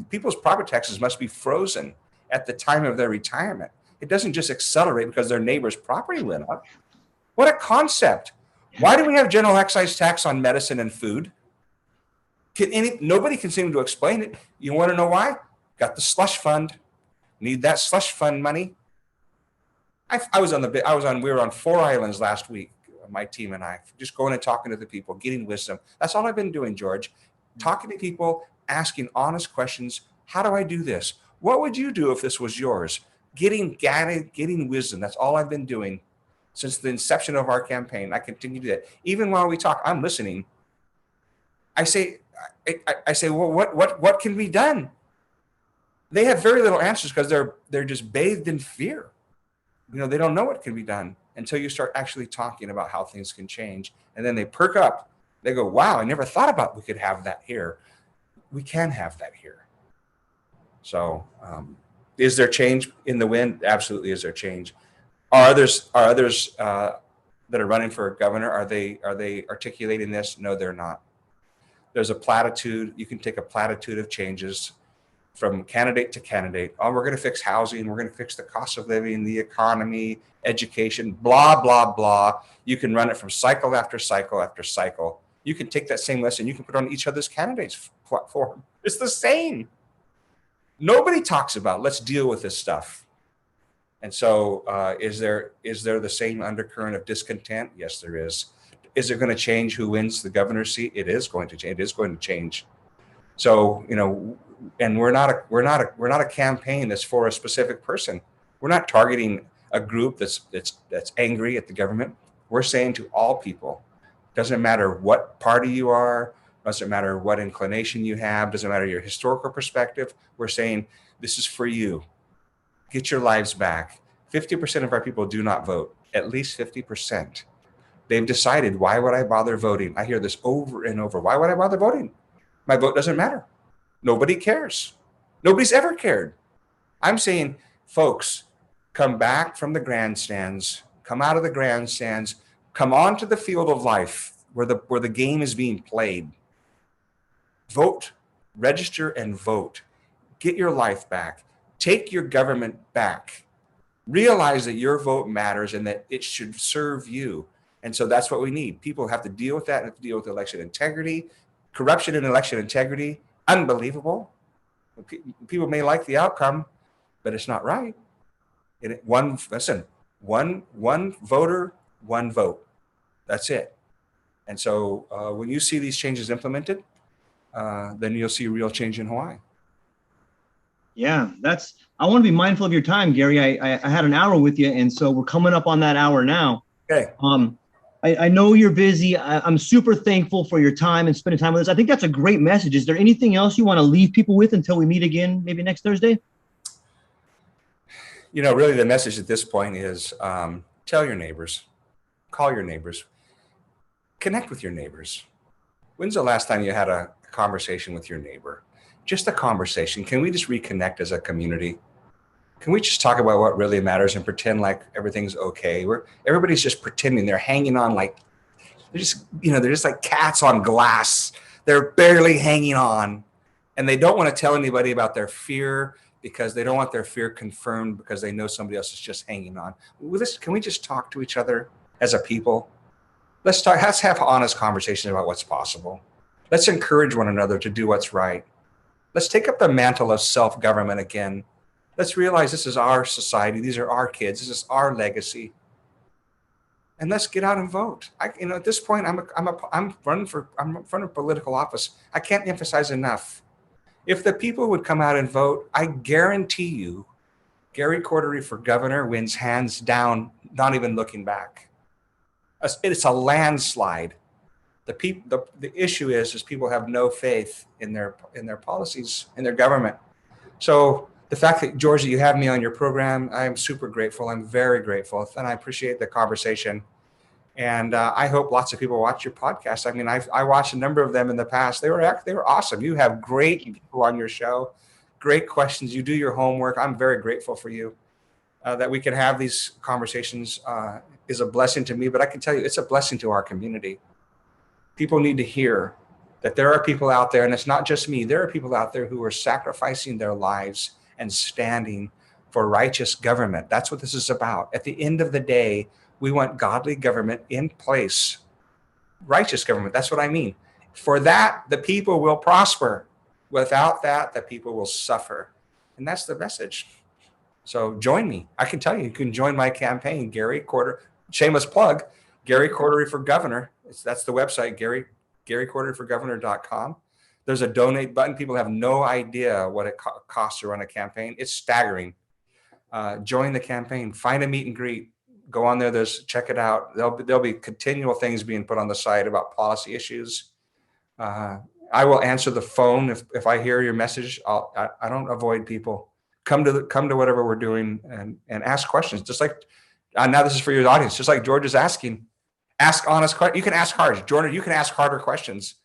Speaker 2: People's property taxes must be frozen at the time of their retirement. It doesn't just accelerate because their neighbor's property went up. What a concept. Why do we have general excise tax on medicine and food? Nobody can seem to explain it. You want to know why? Got the slush fund. Need that slush fund money. We were on 4 islands last week, my team and I, just going and talking to the people, getting wisdom. That's all I've been doing, George. Talking to people, asking honest questions. How do I do this? What would you do if this was yours? Getting wisdom. That's all I've been doing since the inception of our campaign. I continue to do that. Even while we talk, I'm listening. I say, well, what can be done? They have very little answers because they're just bathed in fear. They don't know what can be done until you start actually talking about how things can change. And then they perk up. They go, wow, I never thought about we could have that here. We can have that here. So is there change in the wind? Absolutely. Is there change? Are others that are running for governor? Are they articulating this? No, they're not. There's a platitude. You can take a platitude of changes from candidate to candidate. Oh, we're going to fix housing. We're going to fix the cost of living, the economy, education, blah, blah, blah. You can run it from cycle after cycle after cycle. You can take that same lesson. You can put it on each other's candidates' platform. It's the same. Nobody talks about, let's deal with this stuff. And so is there the same undercurrent of discontent? Yes, there is. Is it going to change who wins the governor's seat? It is going to change. It is going to change. So, and we're not a campaign that's for a specific person. We're not targeting a group that's angry at the government. We're saying to all people, doesn't matter what party you are, doesn't matter what inclination you have, doesn't matter your historical perspective. We're saying this is for you. Get your lives back. 50% of our people do not vote, at least 50%. They've decided, why would I bother voting? I hear this over and over. Why would I bother voting? My vote doesn't matter. Nobody cares. Nobody's ever cared. I'm saying, folks, come back from the grandstands, come out of the grandstands, come onto the field of life where the game is being played. Vote, register and vote. Get your life back. Take your government back. Realize that your vote matters and that it should serve you. And so that's what we need. People have to deal with that, have to deal with election integrity. Corruption in election integrity, unbelievable. People may like the outcome, but it's not right. One voter, one vote. That's it. And so when you see these changes implemented, then you'll see real change in Hawaii.
Speaker 3: Yeah, I want to be mindful of your time, Gary. I had an hour with you, and so we're coming up on that hour now.
Speaker 2: Okay.
Speaker 3: I know you're busy. I'm super thankful for your time and spending time with us. I think that's a great message. Is there anything else you want to leave people with until we meet again, maybe next Thursday?
Speaker 2: Really the message at this point is tell your neighbors, call your neighbors, connect with your neighbors. When's the last time you had a conversation with your neighbor? Just a conversation. Can we just reconnect as a community? Can we just talk about what really matters and pretend like everything's okay? Everybody's just pretending. They're hanging on like they're just like cats on glass. They're barely hanging on, and they don't want to tell anybody about their fear because they don't want their fear confirmed because they know somebody else is just hanging on. Can we just talk to each other as a people? Let's have honest conversations about what's possible. Let's encourage one another to do what's right. Let's take up the mantle of self-government again. Let's realize this is our society. These are our kids. This is our legacy. And let's get out and vote. At this point, I'm running for political office. I can't emphasize enough. If the people would come out and vote, I guarantee you, Gary Cordery for governor wins hands down, not even looking back. It's a landslide. The issue is people have no faith in their policies, in their government. So the fact that, George, that you have me on your program, I'm super grateful. I'm very grateful, and I appreciate the conversation. And I hope lots of people watch your podcast. I mean, I watched a number of them in the past. They were awesome. You have great people on your show, great questions. You do your homework. I'm very grateful for you. That we can have these conversations is a blessing to me, but I can tell you it's a blessing to our community. People need to hear that there are people out there, and it's not just me. There are people out there who are sacrificing their lives and standing for righteous government. That's what this is about. At the end of the day, we want godly government in place, righteous government. That's what I mean. For that, the people will prosper. Without that, the people will suffer. And that's the message. So join me. I can tell you, you can join my campaign, Gary Cordery, shameless plug, Gary Cory for governor. That's the website, GaryCoryForGovernor.com. There's a donate button. People have no idea what it costs to run a campaign. It's staggering. Join the campaign. Find a meet and greet. Go on there. Check it out. There'll be continual things being put on the site about policy issues. I will answer the phone if I hear your message. I don't avoid people. Come to whatever we're doing and ask questions. Just like now, this is for your audience. Just like George is asking. Ask honest questions. You can ask hard, Jordan. You can ask harder questions.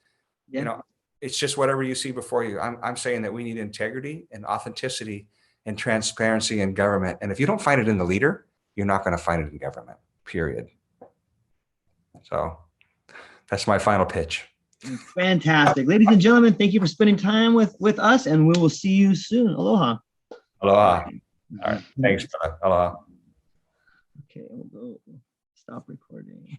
Speaker 2: Yeah. It's just whatever you see before you. I'm saying that we need integrity and authenticity and transparency in government. And if you don't find it in the leader, you're not going to find it in government, period. So that's my final pitch.
Speaker 3: Fantastic. Ladies and gentlemen, thank you for spending time with us, and we will see you soon. Aloha.
Speaker 2: Aloha. All right. Thanks, brother. Aloha.
Speaker 3: Okay, we'll go stop recording.